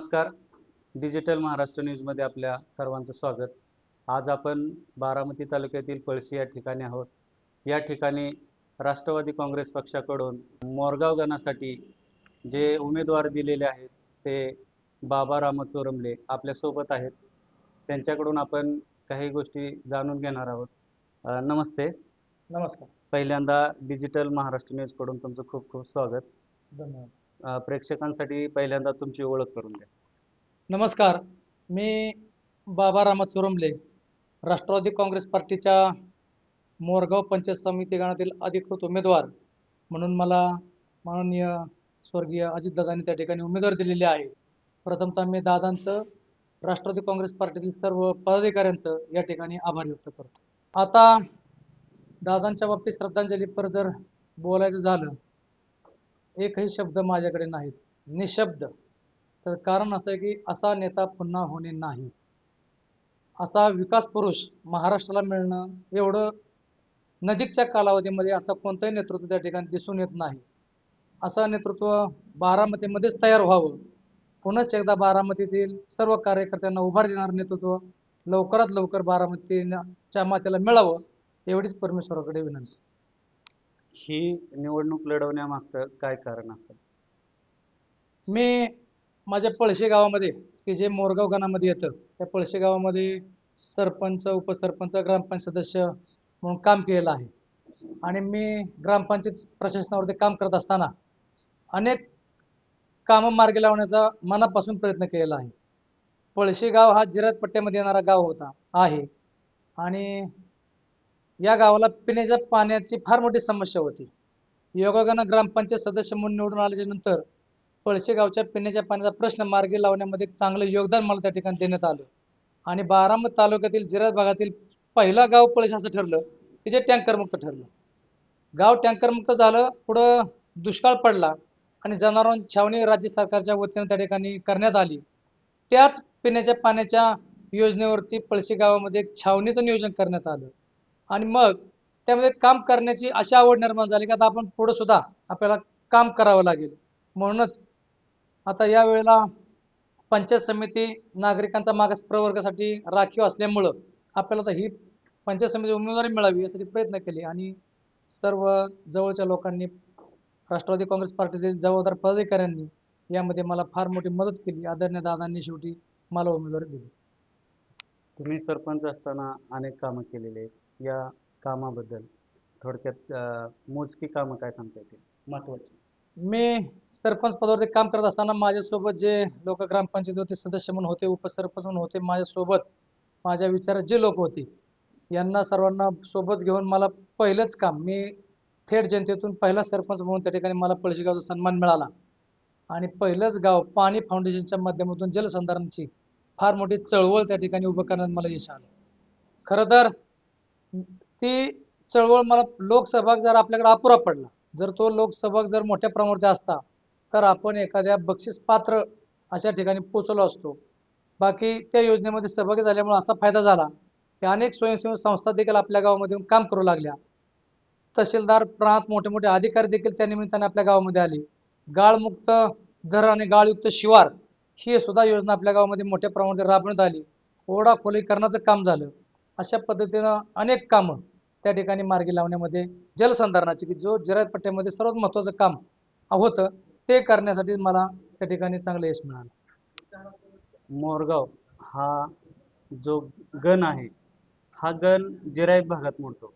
नमस्कार. डिजिटल महाराष्ट्र न्यूजमध्ये आपल्या सर्वांचं स्वागत. आज आपण बारामती तालुक्यातील पळशी या ठिकाणी आहोत. या ठिकाणी राष्ट्रवादी काँग्रेस पक्षाकडून मोरगाव गणासाठी जे उमेदवार दिलेले आहेत ते बाबा रामा चोरमले आपल्यासोबत आहेत. त्यांच्याकडून आपण काही गोष्टी जाणून घेणार आहोत. नमस्ते. नमस्कार. पहिल्यांदा डिजिटल महाराष्ट्र न्यूजकडून तुमचं खूप खूप स्वागत. धन्यवाद. प्रेक्षकांसाठी पहिल्यांदा तुमची ओळख करून द्या. नमस्कार. मी बाबा रामा चोरमले, राष्ट्रवादी काँग्रेस पार्टीच्या मोरगाव पंचायत समिती गणातील अधिकृत उमेदवार म्हणून मला माननीय स्वर्गीय अजितदादांनी त्या ठिकाणी उमेदवारी दिलेली आहे. प्रथमतः मी दादांचं, राष्ट्रवादी काँग्रेस पार्टीतील सर्व पदाधिकाऱ्यांचं या ठिकाणी आभार व्यक्त करतो. आता दादांच्या बाबतीत श्रद्धांजलीपर जर बोलायचं झालं, एकही शब्द माझ्याकडे नाहीत, निशब्द. तर कारण असं आहे की असा नेता पुन्हा होणे नाही. असा विकास पुरुष महाराष्ट्राला मिळणं एवढं नजीकच्या कालावधीमध्ये असं कोणतंही नेतृत्व त्या ठिकाणी दिसून येत नाही. असं नेतृत्व बारामतीमध्येच तयार व्हावं, पुन्हाच एकदा बारामतीतील सर्व कार्यकर्त्यांना उभार देणारं नेतृत्व लवकरात लवकर बारामतीच्या मातेला मिळावं, एवढीच परमेश्वराकडे विनंती. ही निवडणूक लढवण्यामागचं काय कारण असेल? मी माझ्या पळशी गावामध्ये, की जे मोरगाव गणामध्ये येतं, त्या पळशी गावामध्ये सरपंच, उपसरपंच, ग्रामपंचायत सदस्य म्हणून काम केलेलं आहे. आणि मी ग्रामपंचायत प्रशासनावरती काम करत असताना अनेक कामं मार्गी लावण्याचा मनापासून प्रयत्न केलेला आहे. पळशी गाव हा जिरायत पट्ट्यामध्ये येणारा गाव होता आहे, आणि या गावाला पिण्याच्या पाण्याची फार मोठी समस्या होती. योगायोगानं ग्रामपंचायत सदस्य म्हणून निवडून आल्याच्या नंतर पळशी गावच्या पिण्याच्या पाण्याचा प्रश्न मार्गी लावण्यामध्ये चांगलं योगदान मला त्या ठिकाणी देण्यात आलं. आणि बारामती तालुक्यातील जिरायत भागातील पहिला गाव पळशी असं ठरलं की जे टँकरमुक्त ठरलं. गाव टँकरमुक्त झालं. पुढं दुष्काळ पडला आणि जनावरांची छावणी राज्य सरकारच्या वतीनं त्या ठिकाणी करण्यात आली. त्याच पिण्याच्या पाण्याच्या योजनेवरती पळशी गावामध्ये एक छावणीचं नियोजन करण्यात आलं. आणि मग त्यामध्ये काम करण्याची अशी आवड निर्माण झाली की आता आपण पुढं सुद्धा आपल्याला काम करावं लागेल. म्हणूनच आता या वेळेला पंचायत समिती नागरिकांचा मागास प्रवर्गासाठी राखीव असल्यामुळं आपल्याला आता ही पंचायत समिती उमेदवारी मिळावी यासाठी प्रयत्न केले. आणि सर्व जवळच्या लोकांनी, राष्ट्रवादी काँग्रेस पार्टीतील जबाबदार पदाधिकाऱ्यांनी यामध्ये मला फार मोठी मदत केली. आदरणीय दादांनी शेवटी मला उमेदवारी दिली. तुम्ही सरपंच असताना अनेक कामं केलेली आहेत. या कामाबद्दल थोडक्यात मोजकी कामं काय सांगता येतील महत्त्वाची? मी सरपंच पदावरती काम करत असताना माझ्यासोबत जे लोक ग्रामपंचायतीवरती सदस्य म्हणून होते, उपसरपंच म्हणून होते, माझ्यासोबत माझ्या विचारात जे लोक होते, यांना सर्वांना सोबत घेऊन मला पहिलंच काम, मी थेट जनतेतून पहिला सरपंच म्हणून त्या ठिकाणी मला पळशी गावचा सन्मान मिळाला. आणि पहिलंच गाव पाणी फाउंडेशनच्या माध्यमातून जलसंधारणाची फार मोठी चळवळ त्या ठिकाणी उभं करण्यात मला यश आलं. खरं तर ती चळवळ मला लोकसहभाग जर आपल्याकडे अपुरा पडला, जर तो लोकसहभाग जर मोठ्या प्रमाणात असता तर आपण एखाद्या बक्षीस पात्र अशा ठिकाणी पोचलो असतो. बाकी त्या योजनेमध्ये सहभागी झाल्यामुळे असा फायदा झाला की अनेक स्वयंसेवी संस्था देखील आपल्या गावामध्ये येऊन काम करू लागल्या. तहसीलदार प्रांत मोठे मोठे अधिकारी देखील त्या निमित्ताने आपल्या गावामध्ये आले. गाळमुक्त धरण आणि गाळयुक्त शिवार ही सुद्धा योजना आपल्या गावामध्ये मोठ्या प्रमाणात राबवण्यात आली. ओढा खोलीकरणाचं काम झालं. अशा पद्धतीनं अनेक कामं त्या ठिकाणी मार्गी लावण्यामध्ये जलसंधारणाची, की जो जिरायत पट्ट्यामध्ये सर्वात महत्त्वाचं काम होतं, ते करण्यासाठी मला त्या ठिकाणी चांगलं यश मिळालं. मोरगाव हा जो गण आहे, हा गण जिरायत भागात मोडतो.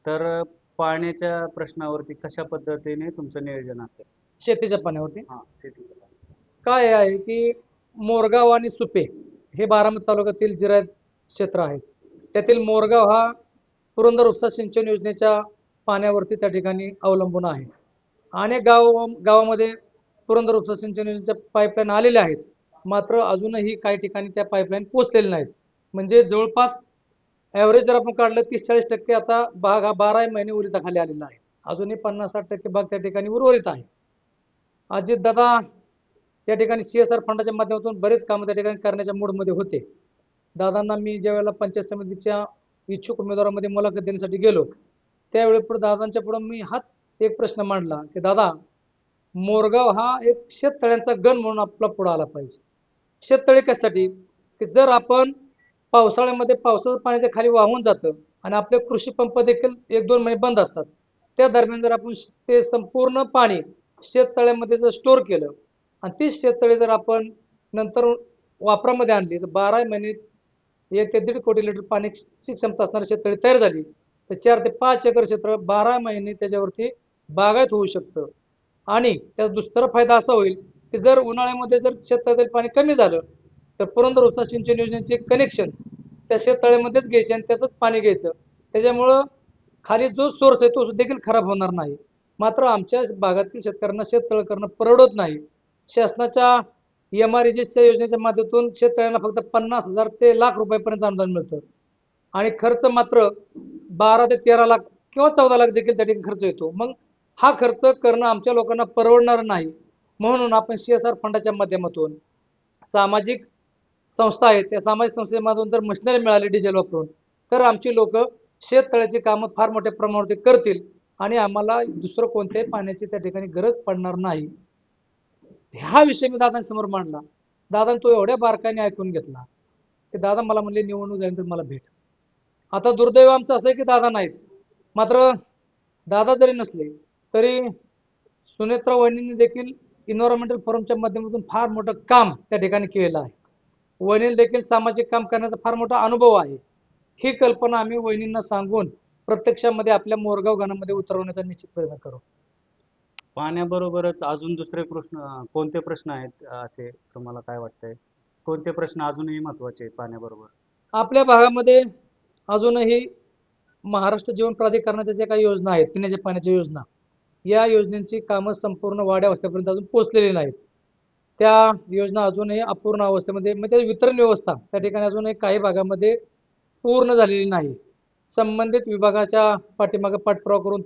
तर पाण्याच्या प्रश्नावरती कशा पद्धतीने तुमचं नियोजन असेल? शेतीच्या पाण्यावरती शेतीचं पाणी. काय आहे की मोरगाव आणि सुपे हे बारामती तालुक्यातील जिरायत क्षेत्र आहे. त्यातील मोरगाव हा पुरंदर उपसा सिंचन योजनेच्या पाण्यावरती त्या ठिकाणी अवलंबून आहे. अनेक गावामध्ये पुरंदर उपसा सिंचन योजनेच्या पाईपलाईन आलेल्या आहेत, मात्र अजूनही काही ठिकाणी त्या पाईपलाईन पोचलेल्या नाहीत. म्हणजे जवळपास ॲव्हरेज जर आपण काढलं 30-40% आता भाग हा 12 महिने उरिताखाली आलेला आहे. अजूनही 50-60% भाग त्या ठिकाणी उर्वरित आहे. अजितदादा त्या ठिकाणी CSR फंडाच्या माध्यमातून बरेच कामं त्या ठिकाणी करण्याच्या मूडमध्ये होते. दादांना मी ज्यावेळेला पंचायत समितीच्या इच्छुक उमेदवारांमध्ये मुलाखत देण्यासाठी गेलो, त्यावेळी पुढे दादांच्या पुढे मी हाच एक प्रश्न मांडला की दादा, मोरगाव हा एक शेततळ्यांचा गण म्हणून आपला पुढे आला पाहिजे. शेततळे कशासाठी की जर आपण पावसाळ्यामध्ये पावसाचं पाण्याच्या खाली वाहून जातं आणि आपले कृषी पंप देखील 1-2 महिने बंद असतात. त्या दरम्यान जर आपण ते संपूर्ण पाणी शेततळ्यामध्ये जर स्टोअर केलं आणि तीच शेततळे जर आपण नंतर वापरामध्ये आणली तर 12 महिने 1 ते 1.5 कोटी लिटर पाण्याची क्षमता असणारी शेततळी तयार झाली तर 4 ते 5 एकर क्षेत्र 12 महिने त्याच्यावरती बागायत होऊ शकतं. आणि त्याचा दुसरा फायदा असा होईल की जर उन्हाळ्यामध्ये जर शेततळ्यातील पाणी कमी झालं तर पुरंदर उपसा सिंचन योजनेचे कनेक्शन त्या शेततळ्यामध्येच घ्यायचे आणि त्यातच पाणी घ्यायचं. त्याच्यामुळं खाली जो सोर्स आहे तो देखील खराब होणार नाही. मात्र आमच्या भागातील शेतकऱ्यांना शेततळे करणं परवडत नाही. शासनाच्या MREGच्या योजनेच्या माध्यमातून शेततळ्यांना फक्त 50,000 ते लाख रुपयापर्यंत अनुदान मिळतं आणि खर्च मात्र 12 ते 13 लाख किंवा 14 लाख देखील त्या ठिकाणी खर्च येतो. मग हा खर्च करणं आमच्या लोकांना परवडणार नाही. म्हणून आपण CSR फंडाच्या माध्यमातून सामाजिक संस्था आहेत त्या सामाजिक संस्थेमधून जर मशिनरी मिळाली डिझेल वापरून तर आमची लोक शेततळ्याची कामं फार मोठ्या प्रमाणावरती करतील आणि आम्हाला दुसरं कोणत्याही पाण्याची त्या ठिकाणी गरज पडणार नाही. हा विषय मी दादांसमोर मांडला. दादा तो एवढ्या बारकाईने ऐकून घेतला की दादा मला म्हणले निवडणूक झाली तर मला भेट. आता दुर्दैव आमचं असं आहे की दादा नाहीत. मात्र दादा जरी नसले तरी सुनेत्रा वहिनींनी देखील इन्व्हायरमेंटल फोरमच्या माध्यमातून फार मोठं काम त्या ठिकाणी केलेलं आहे. वहिनीला देखील सामाजिक काम करण्याचा फार मोठा अनुभव आहे. ही कल्पना आम्ही वहिनींना सांगून प्रत्यक्षामध्ये आपल्या मोरगाव गणामध्ये उतरवण्याचा निश्चित प्रयत्न करू. पाण्याबरोबरच अजून दुसरे प्रश्न कोणते प्रश्न आहेत असे तुम्हाला काय वाटतंय? कोणते प्रश्न अजूनही महत्त्वाचे आहेत पाण्याबरोबर? आपल्या भागामध्ये अजूनही महाराष्ट्र जीवन प्राधिकरणाच्या ज्या काही योजना आहेत पिण्याच्या पाण्याच्या योजना या योजनेची कामं संपूर्ण वाड्या वस्त्यापर्यंत अजून पोहोचलेली नाहीत. त्या योजना अजूनही अपूर्ण अवस्थेमध्ये म्हणजे वितरण व्यवस्था त्या ठिकाणी अजूनही काही भागामध्ये पूर्ण झालेली नाही. संबंधित विभागाच्या पाठीमागे पाठपुरावा करून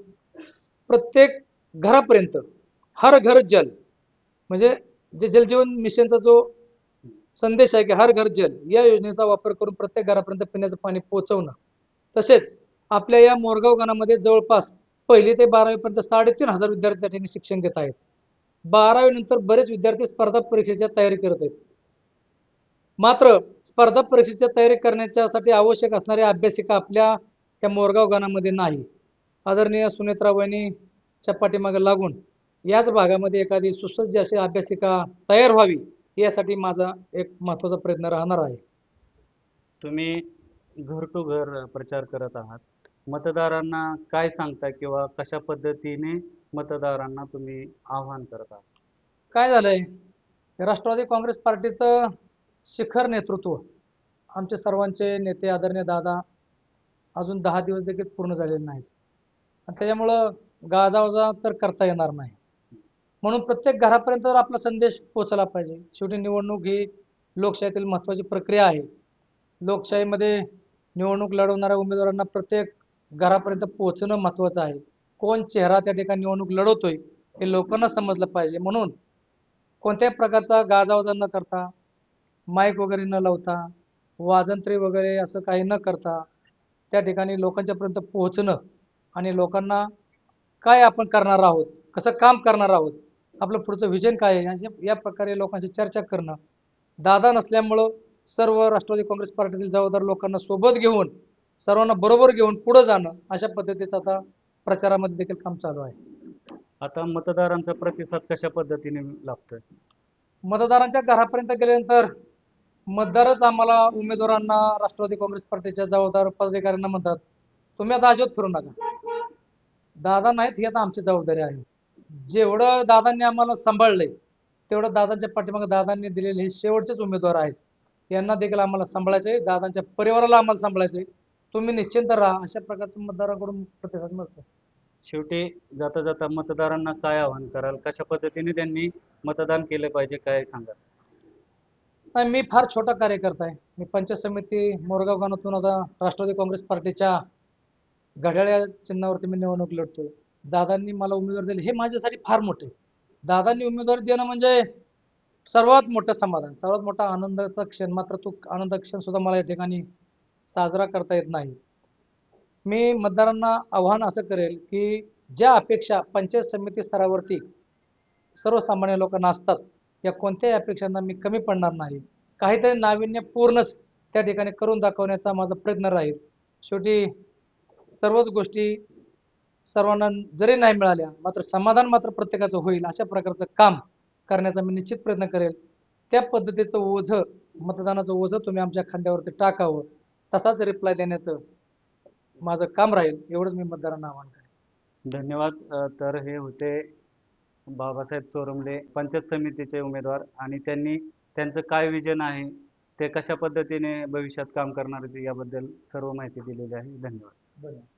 प्रत्येक घरापर्यंत हर घर जल म्हणजे जे जलजीवन मिशनचा जो संदेश आहे की हर घर जल या योजनेचा वापर करून प्रत्येक घरापर्यंत पिण्याचं पाणी पोहोचवणं. तसेच आपल्या या मोरगाव गणामध्ये जवळपास 1ली ते 12वी पर्यंत 3,500 विद्यार्थी त्या ठिकाणी शिक्षण घेत आहेत. 12वी नंतर बरेच विद्यार्थी स्पर्धा परीक्षेच्या तयारी करत आहेत. मात्र स्पर्धा परीक्षेच्या तयारी करण्याच्यासाठी आवश्यक असणारी अभ्यासिका आपल्या त्या मोरगाव गणामध्ये नाही. आदरणीय सुनेत्रा वहिनीच्या पाठीमागे लागून याच भागामध्ये एखादी सुसज्ज अशी अभ्यासिका तयार व्हावी यासाठी माझा एक महत्त्वाचा प्रयत्न राहणार आहे. तुम्ही घर टू घर प्रचार करत आहात. मतदारांना काय सांगता किंवा कशा पद्धतीने मतदारांना तुम्ही आव्हान करत आहात? काय झालंय राष्ट्रवादी काँग्रेस पार्टीचं शिखर नेतृत्व आमचे सर्वांचे नेते आदरणीय दादा अजून 10 दिवस देखील पूर्ण झालेले नाहीत आणि त्याच्यामुळं गाजावाजा तर करता येणार नाही. म्हणून प्रत्येक घरापर्यंत आपला संदेश पोहोचला पाहिजे. शेवटी निवडणूक ही लोकशाहीतील महत्त्वाची प्रक्रिया आहे. लोकशाहीमध्ये निवडणूक लढवणाऱ्या उमेदवारांना प्रत्येक घरापर्यंत पोहोचणं महत्त्वाचं आहे. कोण चेहरा त्या ठिकाणी निवडणूक लढवतोय हे लोकांना समजलं पाहिजे. म्हणून कोणत्याही प्रकारचा गाजावाजा न करता माईक वगैरे न लावता वाजंत्री वगैरे असं काही न करता त्या ठिकाणी लोकांच्यापर्यंत पोहोचणं आणि लोकांना काय आपण करणार आहोत, कसं काम करणार आहोत, आपलं पुढचं व्हिजन काय आहे या प्रकारे लोकांशी चर्चा करणं. दादा नसल्यामुळं सर्व राष्ट्रवादी काँग्रेस पार्टीतील जबाबदार लोकांना सोबत घेऊन सर्वांना बरोबर घेऊन पुढे जाणं अशा पद्धतीचं आता प्रचारामध्ये देखील काम चालू आहे. आता मतदारांचा प्रतिसाद कशा पद्धतीने लाभतोय? मतदारांच्या घरापर्यंत गेल्यानंतर मतदारच आम्हाला उमेदवारांना राष्ट्रवादी काँग्रेस पार्टीच्या जबाबदार पदाधिकाऱ्यांना म्हणतात तुम्ही आता अजिबात फिरू नका. दादा नाहीत ही आता आमची जबाबदारी आहे. जेवढं दादांनी आम्हाला सांभाळलंय तेवढं दादांच्या पाठीमागे दादांनी दिलेले हे शेवटचेच उमेदवार आहेत. यांना देखील आम्हाला सांभाळायचंय, दादांच्या परिवाराला आम्हाला सांभाळायचंय. तुम्ही निश्चिंत राहा अशा प्रकारचं मतदारांकडून प्रतिसाद मिळतो. शेवटी जाता जाता मतदारांना काय आवाहन कराल? कशा पद्धतीने त्यांनी मतदान केलं पाहिजे काय सांगाल? नाही, मी फार छोटा कार्यकर्ता आहे. मी पंचायत समिती मोरगाव गणातून आता राष्ट्रवादी काँग्रेस पार्टीच्या घड्याळ या चिन्हावरती मी निवडणूक लढतोय. दादांनी मला उमेदवारी दिली हे माझ्यासाठी फार मोठे. दादांनी उमेदवारी देणं म्हणजे सर्वात मोठं समाधान, सर्वात मोठा आनंदाचा क्षण. मात्र तो आनंदाचा क्षण सुद्धा मला या ठिकाणी साजरा करता येत नाही. मी मतदारांना आव्हान असं करेल की ज्या अपेक्षा पंचायत समिती स्तरावरती सर्वसामान्य लोकांना असतात या कोणत्याही अपेक्षांना मी कमी पडणार नाही. काहीतरी नाविन्यपूर्णच त्या ठिकाणी करून दाखवण्याचा माझा प्रयत्न राहील. शेवटी सर्वच गोष्टी सर्वांना जरी नाही मिळाल्या मात्र समाधान मात्र प्रत्येकाचं होईल अशा प्रकारचं काम करण्याचा मी निश्चित प्रयत्न करेल. त्या पद्धतीचं ओझं, मतदानाचं ओझं तुम्ही आमच्या खांद्यावरती टाकावं, तसाच रिप्लाय देण्याचं माझं काम राहील, एवढंच मी मतदारांना आवाहन करेन. धन्यवाद. तर हे होते बाबासाहेब चोरमले, पंचायत समितीचे उमेदवार, आणि त्यांनी त्यांचं काय विजन आहे, ते कशा पद्धतीने भविष्यात काम करणार आहेत याबद्दल सर्व माहिती दिलेली आहे. धन्यवाद. धन्यवाद.